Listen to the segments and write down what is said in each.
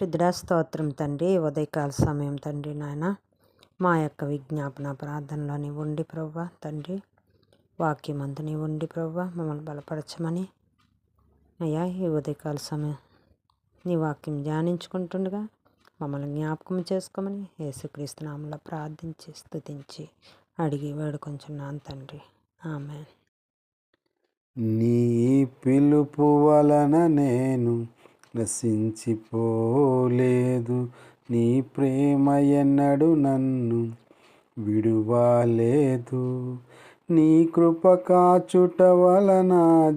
పరిశుద్ధుడా స్తోత్రం తండ్రి. ఉదయకాల సమయం తండ్రి నాయన మా యొక్క విజ్ఞాపన ప్రార్థనలో నీవు ఉండి ప్రభువా తండ్రి, వాక్యమందు నీవు ఉండి ప్రభువా మమ్మల్ని బలపరచమని అయ్యా ఈ ఉదయకాల సమయం నీ వాక్యం ధ్యానించుకుంటుండగా మమ్మల్ని జ్ఞాపకం చేసుకోమని యేసుక్రీస్తు నామములో ప్రార్థించి స్తుతించి అడిగి వేడుకొంచున్నాను తండ్రి. ఆమేన్. నీ పిలుపు వలన నేను నశించిపోలేదు, నీ ప్రేమ ఎన్నడు నన్ను విడువలేదు. నీ కృప కాచుట వలన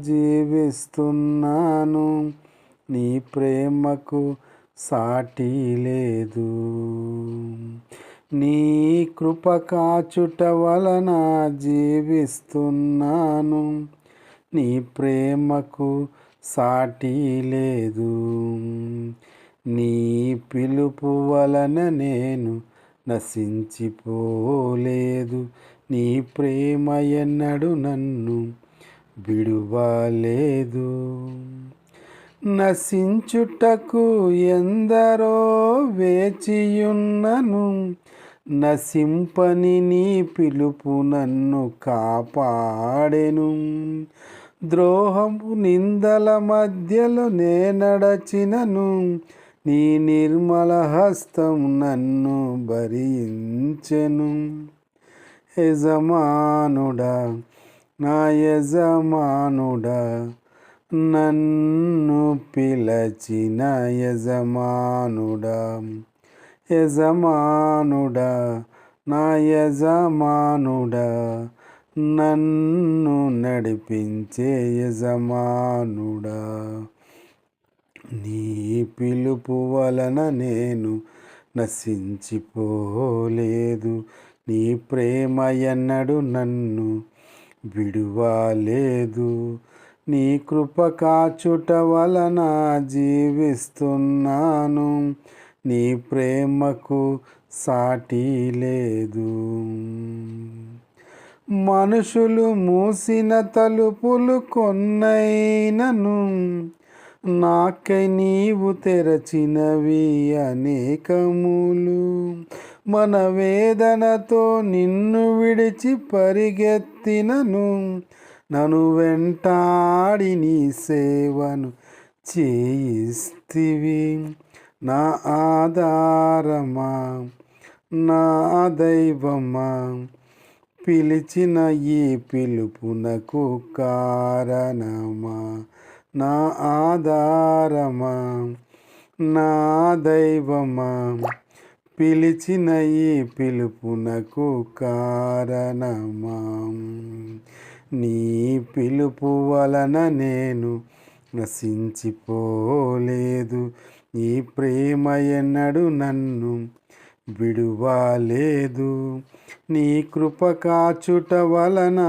జీవిస్తున్నాను, నీ ప్రేమకు సాటి లేదు. నీ కృప కాచుట వలన జీవిస్తున్నాను, నీ ప్రేమకు సాటి లేదు. నీ పిలుపు వలన నేను నశించిపోలేదు, నీ ప్రేమ ఎన్నడు నన్ను విడువలేదు. నశించుటకు ఎందరో వేచియున్నను, నశింపని నీ పిలుపు నన్ను కాపాడెను. ద్రోహము నిందల మధ్యలో నే నడచినను, నీ నిర్మల హస్తం నన్ను భరించెను. యజమానుడా నా యజమానుడా, నన్ను పిలచిన యజమానుడా, యజమానుడా నా యజమానుడా, నన్ను నడిపించే యజమానుడా. నీ పిలుపు వలన నేను నశించిపోలేదు, నీ ప్రేమ ఎన్నడు నన్ను విడువలేదు. నీ కృప కాచుట వలన జీవిస్తున్నాను, నీ ప్రేమకు సాటి లేదు. మనుషులు మూసిన తలుపులు కొన్నైనను, నాకై నీవు తెరచినవి అనేకములు. మన వేదనతో నిన్ను విడిచి పరిగెత్తినను, నన్ను వెంటాడి నీ సేవను చేయిస్తివి. నా ఆధారమా నా దైవమా, పిలిచిన ఈ పిలుపునకు కారణమా. నా ఆధారమా నా దైవమా, పిలిచిన ఈ పిలుపునకు కారణమా. నీ పిలుపు వలన నేను నశించిపోలేదు, నీ ప్రేమ ఎన్నడు నన్ను విడువలేదు. నీ కృప కాచుట వలన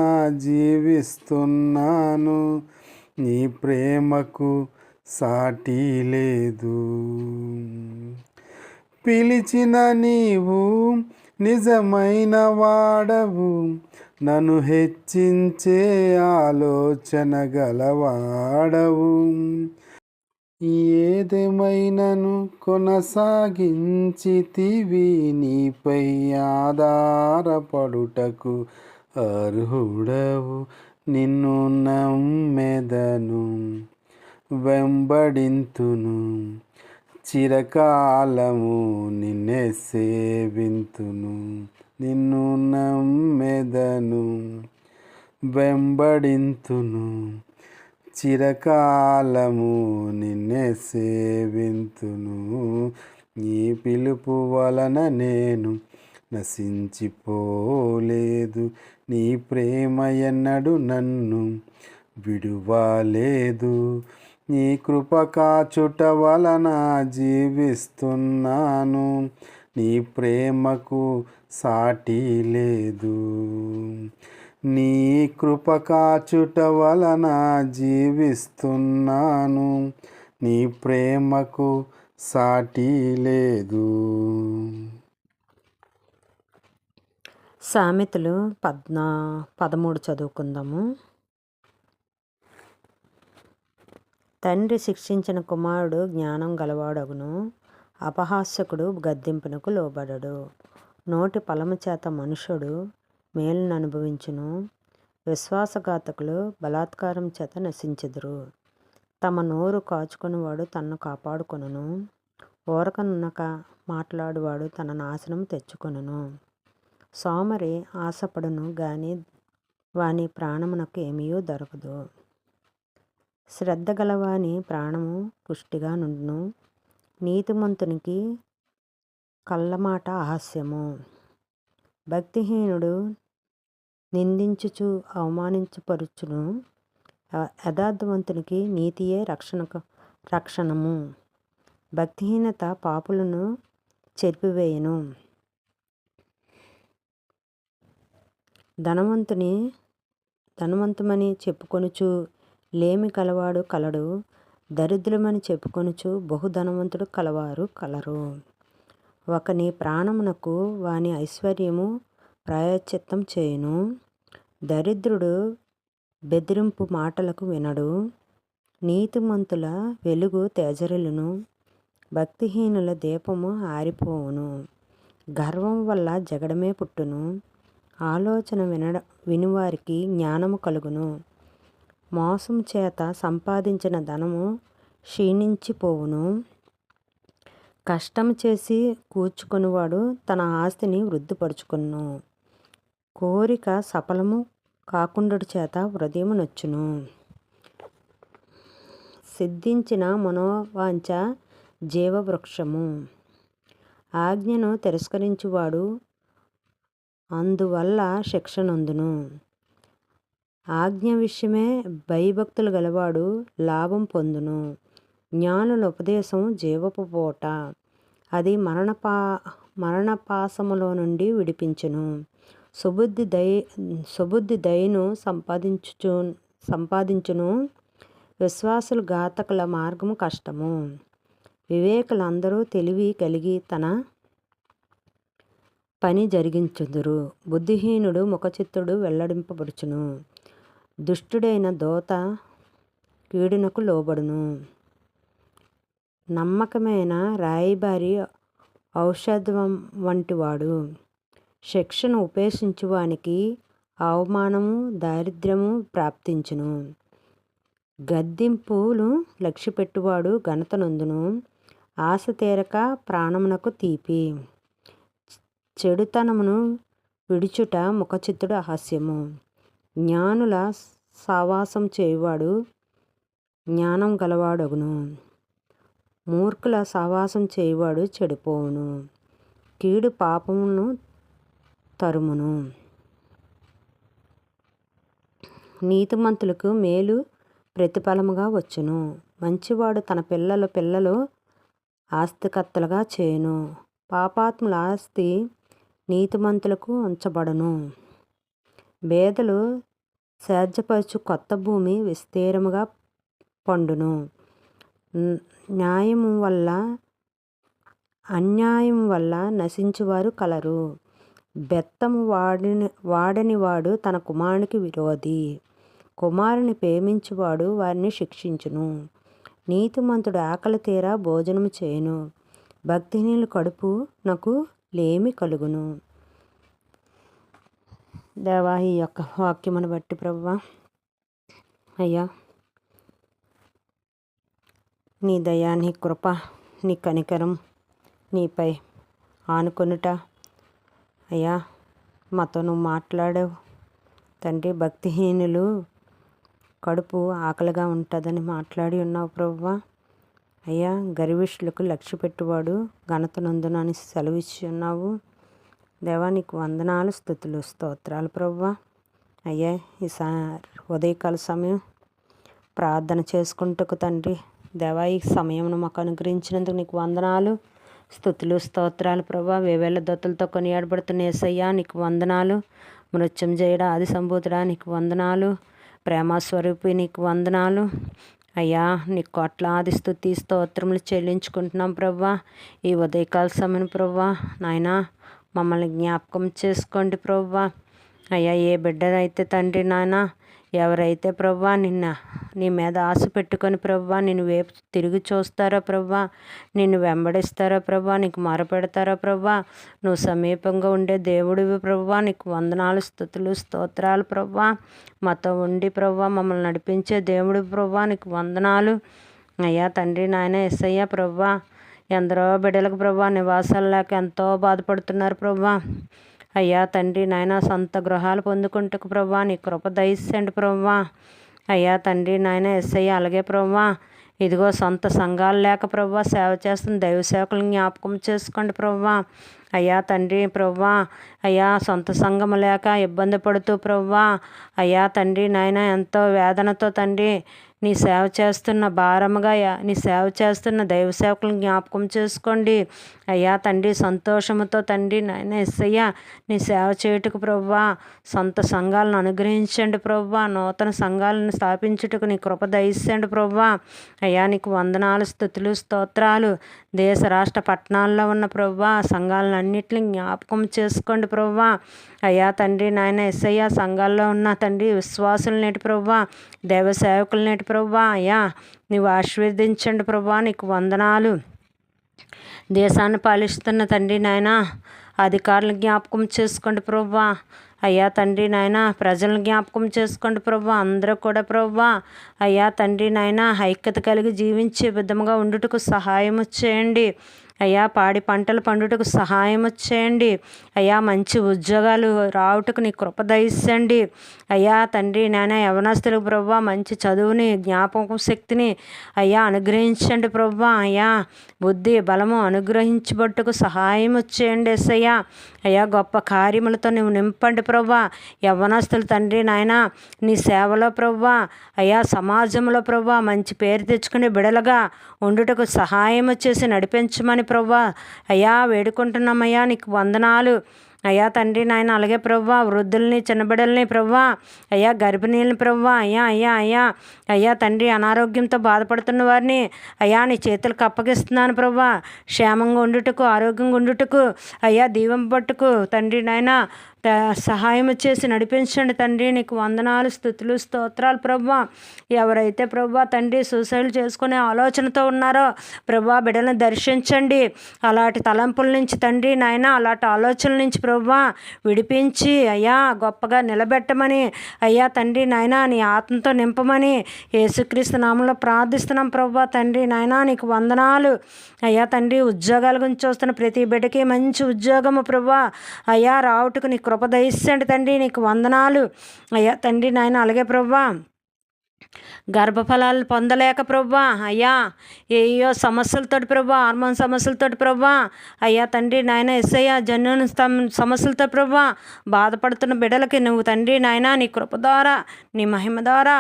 జీవిస్తున్నాను, నీ ప్రేమకు సాటి లేదు. పిలిచిన నీవు నిజమైన వాడవు, నన్ను హెచ్చించే ఆలోచన గలవాడవు. ఏదేమైనను కొనసాగించితివి, నీపై ఆధారపడుటకు అర్హుడవు. నిన్ను నమ్మెదను, వెంబడింతును, చిరకాలము నిన్నే సేవింతును. నిన్ను నమ్మెదను, వెంబడింతును, చిరకాలము నిన్నే సేవింతును. నీ పిలుపు వలన నేను నశించిపోలేదు, నీ ప్రేమ ఎన్నడు నన్ను విడువలేదు. నీ కృప కాచుట వలన జీవిస్తున్నాను, నీ ప్రేమకు సాటి లేదు. నీ కృప కాచుట వలన జీవిస్తున్నాను, నీ ప్రేమకు సాటి లేదు. సామెతలు 13 చదువుకుందాము. తండ్రి శిక్షించిన కుమారుడు జ్ఞానం గలవాడగును, అపహాస్యకుడు గద్దింపునకు లోబడడు. నోటి ఫలము చేత మనుష్యుడు మేలును అనుభవించును. విశ్వాసఘాతకులు బలాత్కారం చేత నశించెదరు. తమ నోరు కాచుకొనివాడు తనను కాపాడుకొనును. ఊరకనున్నక మాట్లాడువాడు తన నాశనం తెచ్చుకొనును. సోమరి ఆశపడును గాని వాని ప్రాణమునకు ఏమీయూ దొరకదు. శ్రద్ధ గలవాని ప్రాణము పుష్టిగా నుండును. నీతిమంతునికి కళ్ళమాట అహాస్యము. భక్తిహీనుడు నిందించుచు అవమానించపరుచును. యథార్థవంతునికి నీతియే రక్షణము. భక్తిహీనత పాపులను చెరిపివేయును. ధనవంతుమని చెప్పుకొనుచు లేమి కలవాడు కలడు. దరిద్రులమని చెప్పుకొనుచు బహుధనవంతుడు కలవారు కలరు. ఒకని ప్రాణమునకు వాని ఐశ్వర్యము ప్రాయశ్చిత్తం చేయును. దరిద్రుడు బెదిరింపు మాటలకు వినడు. నీతిమంతుల వెలుగు తేజరిల్లును. భక్తిహీనుల దీపము ఆరిపోవును. గర్వం వల్ల జగడమే పుట్టును. ఆలోచన వినివారికి జ్ఞానము కలుగును. మోసం చేత సంపాదించిన ధనము క్షీణించిపోవును. కష్టం చేసి కూర్చుకొనివాడు తన ఆస్తిని వృద్ధిపరుచుకొనును. కోరిక సఫలము కాకుండుట చేత హృదయము నొచ్చును. సిద్ధించిన మనోవాంఛ జీవవృక్షము. ఆజ్ఞను తిరస్కరించువాడు అందువల్ల శిక్ష నొందును. ఆజ్ఞ విషయమే భయభక్తులు గలవాడు లాభం పొందును. జ్ఞానుల ఉపదేశం జీవపు పూట, అది మరణపాశములో నుండి విడిపించును. సుబుద్ధి దయను సంపాదించును. విశ్వాసులు ఘాతకుల మార్గము కష్టము. వివేకులందరూ తెలివి కలిగి తన పని జరిగించుదురు. బుద్ధిహీనుడు ముఖచిత్తుడు వెల్లడింపబడుచును. దుష్టుడైన దూత కీడునకు లోబడును. నమ్మకమైన రాయబారి ఔషధం వంటివాడు. శిక్షను ఉపేక్షించువానికి అవమానము దారిద్ర్యము ప్రాప్తించును. గద్దింపులు లక్ష్యపెట్టువాడు ఘనత నొందును. ఆశ తీరక ప్రాణమునకు తీపి. చెడుతనమును విడుచుట ముఖచిత్తుడు అహాస్యము. జ్ఞానుల సావాసం చేయువాడు జ్ఞానం గలవాడగును. మూర్ఖుల సావాసం చేయువాడు చెడిపోవును. కీడు పాపమును తరుమును. నీతిమంతులకు మేలు ప్రతిఫలముగా వచ్చును. మంచివాడు తన పిల్లలు ఆస్తికర్తలుగా చేయును. పాపాత్ముల ఆస్తి నీతిమంతులకు ఉంచబడును. బేదలు సేద్యపరచు కొత్త భూమి విస్తీరముగా పండును. అన్యాయం వల్ల నశించువారు కలరు. బెత్తము వాడని వాడు తన కుమారునికి విరోధి. కుమారుని ప్రేమించువాడు వారిని శిక్షించును. నీతిమంతుడు ఆకలి తీరా భోజనము చేయును. భక్తిహీనుల కడుపునకు లేమి కలుగును. దేవా, ఈ యొక్క వాక్యమును బట్టి ప్రభువా, అయ్యా, నీ దయ, నీ కృప, నీ కనికరం నీపై ఆనుకొనుట అయ్యా మాతో నువ్వు మాట్లాడావు తండ్రి. భక్తిహీనులు కడుపు ఆకలిగా ఉంటుందని మాట్లాడి ఉన్నావు ప్రభువా. అయ్యా, గర్విష్ఠులకు లక్ష్య పెట్టువాడు ఘనత నొందును అని సెలవిచ్చి ఉన్నావు దేవా. నీకు వందనాలు, స్తుతులు, స్తోత్రాలు ప్రభువా. అయ్యా, ఈ ఉదయకాల సమయం ప్రార్థన చేసుకుంటకు తండ్రి దేవా, ఈ సమయమును మాకు అనుగ్రహించినందుకు నీకు వందనాలు, స్తుతులు, స్తోత్రాలు ప్రభువా. వేవేల దొత్తులతో కొనియాడబడుతున్న యేసయ్యా నీకు వందనాలు. మృత్యుంజయుడా, ఆది సంభూతుడా నీకు వందనాలు. ప్రేమస్వరూపి నీకు వందనాలు అయ్యా. నీకు కోట్లాది స్తుతి స్తోత్రములు చెల్లించుకుంటున్నాం ప్రభువా. ఈ ఉదయకాల సమయం ప్రభువా నాయనా మమ్మల్ని జ్ఞాపకం చేసుకోండి ప్రభువా. అయ్యా, ఏ బిడ్డ అయితే తండ్రి నాయన ఎవరైతే ప్రభా నీ మీద ఆశ పెట్టుకొని ప్రభా నిన్ను వైపు తిరిగి చూస్తారో ప్రభా, నిన్ను వెంబడిస్తారో ప్రభా, నీకు మొరపెడతారో ప్రభా, నువ్వు సమీపంగా ఉండే దేవుడివి ప్రభా, నీకు వందనాలు, స్తుతులు, స్తోత్రాలు ప్రభా. మాతో ఉండి ప్రభా మమ్మల్ని నడిపించే దేవుడు ప్రభా, నీకు వందనాలు అయ్యా. తండ్రి నాయన యేసయ్య ప్రభా, ఎందరో బిడ్డలకు ప్రభా నివాసాలు లేక ఎంతో బాధపడుతున్నారు ప్రభా. అయ్యా తండ్రి నాయన సొంత గృహాలు పొందుకుంటకు ప్రభా నీ కృప దయచేయండి ప్రభా. అయ్యా తండ్రి నాయన యేసయ్య అలాగే ప్రభా, ఇదిగో సొంత సంఘాలు లేక ప్రభా సేవ చేస్తున్న దైవ సేవకులను జ్ఞాపకం చేసుకోండి ప్రభా. అయ్యా తండ్రి ప్రభా, అయ్యా సొంత సంఘం లేక ఇబ్బంది పడుతూ ప్రభా, అయ్యా తండ్రి నాయన ఎంతో వేదనతో తండ్రి నీ సేవ చేస్తున్న భారముగా నీ సేవ చేస్తున్న దైవ సేవకులను జ్ఞాపకం చేసుకోండి అయ్యా తండ్రి. సంతోషముతో తండ్రి నాయన యేసయ్య నీ సేవ చేయుటకు ప్రభా సొంత సంఘాలను అనుగ్రహించండి ప్రభా. నూతన సంఘాలను స్థాపించుటకు నీ కృప దయచేయండి ప్రభా. అయ్యా నీకు వందనాలు, స్తుతులు, స్తోత్రాలు. దేశ రాష్ట్ర పట్టణాల్లో ఉన్న ప్రభా సంఘాలను అన్నిటిని జ్ఞాపకం చేసుకోండి ప్రభా. అయ్యా తండ్రి నాయన యేసయ్య సంఘాల్లో ఉన్న తండ్రి విశ్వాసులు నేటి ప్రభా, దైవ సేవకులు నేటి ప్రభా, అయ్యా నీవు ఆశీర్వదించండి ప్రభా, నీకు వందనాలు. దేశాన్ని పాలిస్తున్న తండ్రి నాయన అధికారులను జ్ఞాపకం చేసుకోండి ప్రభా. అయ్యా తండ్రి నాయన ప్రజలను జ్ఞాపకం చేసుకోండి ప్రభా. అందరూ కూడా ప్రభా అయ్యా తండ్రి నాయన ఐక్యత కలిగి జీవించే విధముగా ఉండుటకు సహాయం చేయండి అయ్యా. పాడి పంటలు పండుటకు సహాయం చేయండి అయ్యా. మంచి ఉద్యోగాలు రావుటకు నీ కృప దయచేయండి అయ్యా తండ్రి నాయన. యవనస్తులకు ప్రభా మంచి చదువుని, జ్ఞాపకం శక్తిని అయ్యా అనుగ్రహించండి ప్రభా. అయ్యా బుద్ధి బలము అనుగ్రహించబట్టుకు సహాయం చేయండి యేసయ్యా. అయ్యా గొప్ప కార్యములతో నువ్వు నింపండి ప్రభా. యవ్వనస్తులు తండ్రి నాయన నీ సేవలో ప్రభా అయ్యా సమాజంలో ప్రభా మంచి పేరు తెచ్చుకునే బిడలుగా ఉండుటకు సహాయం చేసి నడిపించమని ప్రభా అయ్యా వేడుకుంటున్నామయ్యా. నీకు వందనాలు అయ్యా తండ్రి నాయన. అలాగే ప్రభా వృద్ధుల్ని, చిన్నబిడ్డల్ని ప్రభా అయ్యా, గర్భిణీలని ప్రభా అయ్యా అయ్యా అయ్యా అయ్యా తండ్రి అనారోగ్యంతో బాధపడుతున్న వారిని అయ్యా నీ చేతులకు అప్పగిస్తున్నాను ప్రభా. క్షేమంగా ఉండుటకు, ఆరోగ్యంగా ఉండుటకు అయ్యా దీవింపబట్టుకు తండ్రి నాయన సహాయం చేసి నడిపించండి తండ్రి. నీకు వందనాలు, స్తుతులు, స్తోత్రాలు ప్రభా. ఎవరైతే ప్రభా తండ్రి సూసైడ్ చేసుకునే ఆలోచనతో ఉన్నారో ప్రభా బిడ్డలను దర్శించండి. అలాంటి తలంపుల నుంచి తండ్రి నాయన, అలాంటి ఆలోచనల నుంచి ప్రభా విడిపించి అయ్యా గొప్పగా నిలబెట్టమని అయ్యా తండ్రి నాయన నీ ఆత్మతో నింపమని యేసుక్రీస్తు నామంలో ప్రార్థిస్తున్నాం ప్రభా తండ్రి నాయన. నీకు వందనాలు అయ్యా తండ్రి. ఉద్యోగాల గురించి చూస్తున్న ప్రతి బిడ్డకి మంచి ఉద్యోగము ప్రభా అయ్యా రావుటకు నీ కృప దయచేయండి తండ్రి. నీకు వందనాలు అయ్యా తండ్రి నాయన. అలాగే ప్రభా గర్భఫలాలు పొందలేక ప్రభా అయ్యా ఏయో సమస్యలతోటి ప్రభా, హార్మోన్ సమస్యలతోటి ప్రభా అయ్యా తండ్రి నాయన యేసయ్య జన్యున సమస్యలతో ప్రభా బాధపడుతున్న బిడ్డలకి నువ్వు తండ్రి నాయన నీ కృప ద్వారా, నీ మహిమ ద్వారా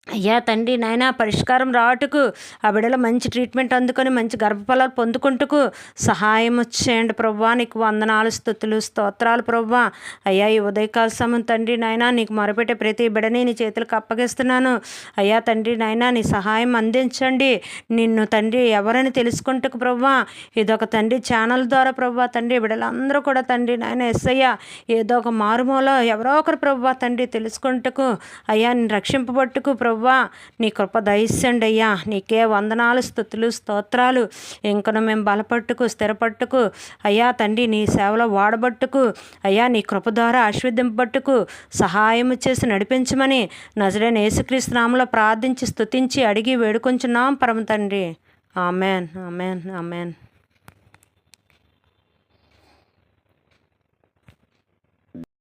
అయ్యా తండ్రి నాయన పరిష్కారం రావటకు, ఆ బిడ్డలు మంచి ట్రీట్మెంట్ అందుకొని మంచి గర్భఫలాలు పొందుకుంటకు సహాయం చేయండి ప్రభా. నీకు వందనాలు, స్తుతులు, స్తోత్రాలు ప్రభా. అయ్యా ఈ ఉదయకాల సమయం తండ్రి నాయన నీకు మొరపెట్టే ప్రతి బిడ్డని నీ చేతులకు అప్పగిస్తున్నాను అయ్యా తండ్రి నాయన. నీ సహాయం అందించండి. నిన్ను తండ్రి ఎవరని తెలుసుకుంటకు ప్రభా ఇదొక తండ్రి ఛానల్ ద్వారా ప్రభా తండ్రి బిడ్డలందరూ కూడా తండ్రి నాయన యేసయ్య ఏదో ఒక మారుమూల ఎవరో ఒకరు ప్రభా తండ్రి తెలుసుకుంటకు అయ్యా నేను రక్షింపబట్టుకు ప్రభా నీ కృప దయచేయండి అయ్యా. నీకే వందనాలు, స్తుతులు, స్తోత్రాలు. ఇంకను మేము బలపట్టుకు, స్థిరపట్టుకు అయ్యా తండ్రి నీ సేవలో వాడబట్టుకు అయ్యా నీ కృప ద్వారా ఆశీర్వదింపబట్టుకు సహాయం చేసి నడిపించమని నజరేయుడైన యేసుక్రీస్తు నామములో ప్రార్థించి స్తుతించి అడిగి వేడుకొంచున్నాం పరమ తండ్రి. Amen, amen, amen.